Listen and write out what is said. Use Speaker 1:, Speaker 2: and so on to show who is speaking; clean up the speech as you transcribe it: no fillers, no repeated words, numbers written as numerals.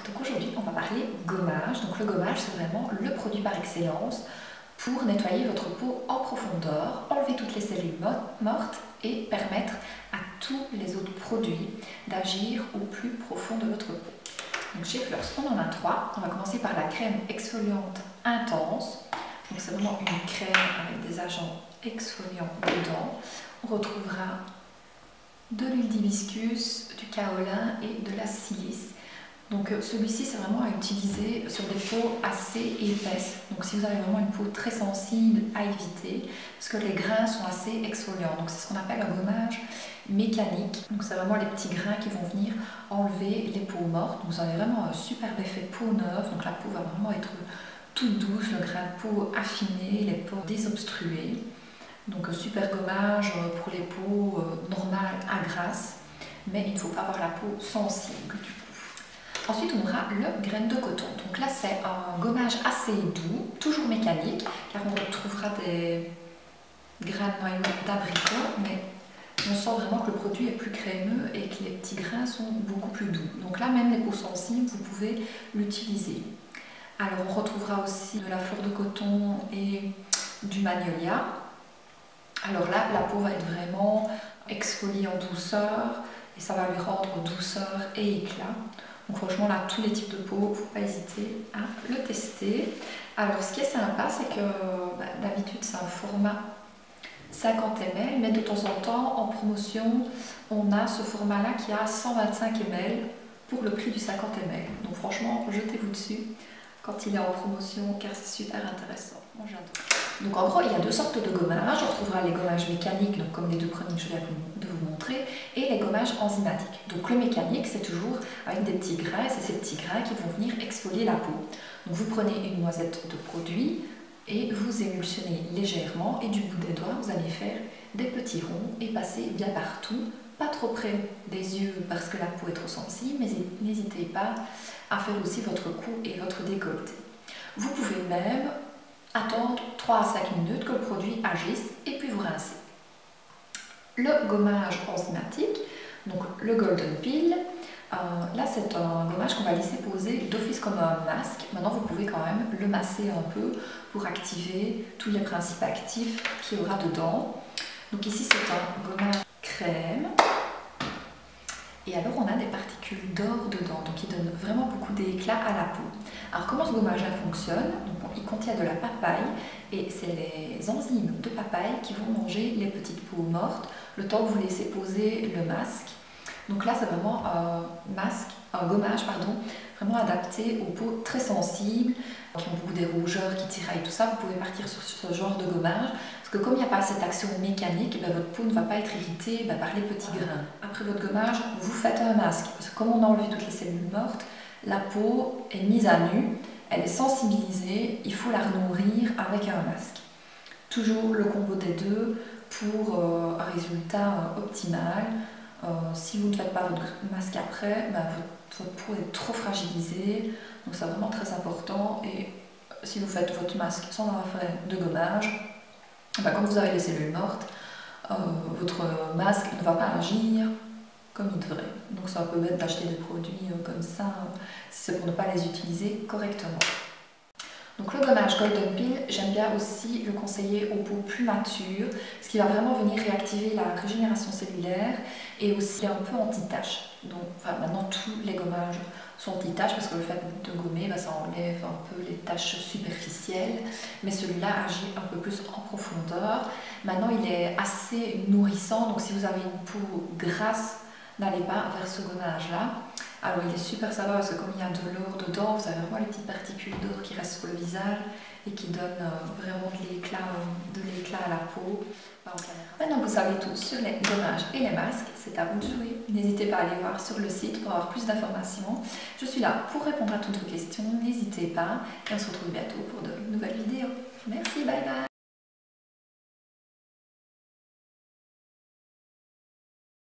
Speaker 1: Donc aujourd'hui, on va parler gommage. Donc le gommage, c'est vraiment le produit par excellence pour nettoyer votre peau en profondeur, enlever toutes les cellules mortes et permettre à tous les autres produits d'agir au plus profond de votre peau. Donc chez Fleurs, on en a 3. On va commencer par la crème exfoliante intense. Donc c'est vraiment une crème avec des agents exfoliants dedans. On retrouvera de l'huile d'hibiscus, du kaolin et de la silice. Donc celui-ci, c'est vraiment à utiliser sur des peaux assez épaisses. Donc si vous avez vraiment une peau très sensible, à éviter, parce que les grains sont assez exfoliants. Donc c'est ce qu'on appelle un gommage mécanique. Donc c'est vraiment les petits grains qui vont venir enlever les peaux mortes. Donc vous avez vraiment un superbe effet peau neuve. Donc la peau va vraiment être toute douce, le grain de peau affiné, les pores désobstrués. Donc super gommage pour les peaux normales à grasse, mais il ne faut pas avoir la peau sensible du coup. Ensuite, on aura le graine de coton. Donc là, c'est un gommage assez doux, toujours mécanique, car on retrouvera des grains de noyau d'abricot, mais on sent vraiment que le produit est plus crémeux et que les petits grains sont beaucoup plus doux. Donc là, même les peaux sensibles, vous pouvez l'utiliser. Alors, on retrouvera aussi de la fleur de coton et du magnolia. Alors là, la peau va être vraiment exfoliée en douceur et ça va lui rendre douceur et éclat. Donc franchement là, tous les types de peau, il ne faut pas hésiter à le tester. Alors ce qui est sympa, c'est que d'habitude c'est un format 50 ml, mais de temps en temps en promotion, on a ce format-là qui a 125 ml pour le prix du 50 ml. Donc franchement, jetez-vous dessus quand il est en promotion car c'est super intéressant. Moi j'adore. Donc en gros, il y a deux sortes de gommages. On retrouvera les gommages mécaniques, donc comme les deux premiers que je viens de vous montrer, et les gommages enzymatiques. Donc le mécanique, c'est toujours avec des petits grains, et c'est ces petits grains qui vont venir exfolier la peau. Donc vous prenez une noisette de produit et vous émulsionnez légèrement, et du bout des doigts, vous allez faire des petits ronds et passer bien partout, pas trop près des yeux parce que la peau est trop sensible, mais n'hésitez pas à faire aussi votre cou et votre décolleté. Vous pouvez même attendre 3 à 5 minutes que le produit agisse et puis vous rincez. Le gommage enzymatique, donc le Golden Peel, là c'est un gommage qu'on va laisser poser d'office comme un masque. Maintenant vous pouvez quand même le masser un peu pour activer tous les principes actifs qu'il y aura dedans. Donc ici c'est un gommage crème. Et alors on a des particules d'or dedans, donc il donne vraiment beaucoup d'éclat à la peau. Alors comment ce gommage fonctionne? Donc, il contient de la papaye et c'est les enzymes de papaye qui vont manger les petites peaux mortes le temps que vous laissez poser le masque. Donc là c'est vraiment un gommage vraiment adapté aux peaux très sensibles, qui ont beaucoup des rougeurs, qui tiraillent, tout ça. Vous pouvez partir sur ce genre de gommage. Parce que comme il n'y a pas cette action mécanique, votre peau ne va pas être irritée par les petits grains. Après votre gommage, vous faites un masque. Parce que comme on a enlevé toutes les cellules mortes, la peau est mise à nu, elle est sensibilisée, il faut la renourrir avec un masque. Toujours le combo des deux pour un résultat optimal. Si vous ne faites pas votre masque après, votre peau est trop fragilisée, donc c'est vraiment très important. Et si vous faites votre masque sans avoir fait de gommage, comme vous avez les cellules mortes, votre masque ne va pas agir comme il devrait. Donc c'est un peu bête d'acheter des produits comme ça, c'est pour ne pas les utiliser correctement. Donc le gommage Golden Peel, j'aime bien aussi le conseiller aux peaux plus matures, ce qui va vraiment venir réactiver la régénération cellulaire et aussi un peu anti-tache. Donc maintenant tous les gommages sont anti-tache parce que le fait de gommer, ça enlève un peu les taches superficielles, mais celui-là agit un peu plus en profondeur. Maintenant il est assez nourrissant, donc si vous avez une peau grasse, n'allez pas vers ce gommage-là. Alors il est super sympa parce que comme il y a de l'or dedans, vous avez vraiment les petites particules d'or qui restent sur le visage et qui donnent vraiment de l'éclat à la peau. Maintenant vous savez tout sur les gommages et les masques, c'est à vous de jouer. N'hésitez pas à aller voir sur le site pour avoir plus d'informations. Je suis là pour répondre à toutes vos questions, n'hésitez pas et on se retrouve bientôt pour de nouvelles vidéos. Merci, bye bye.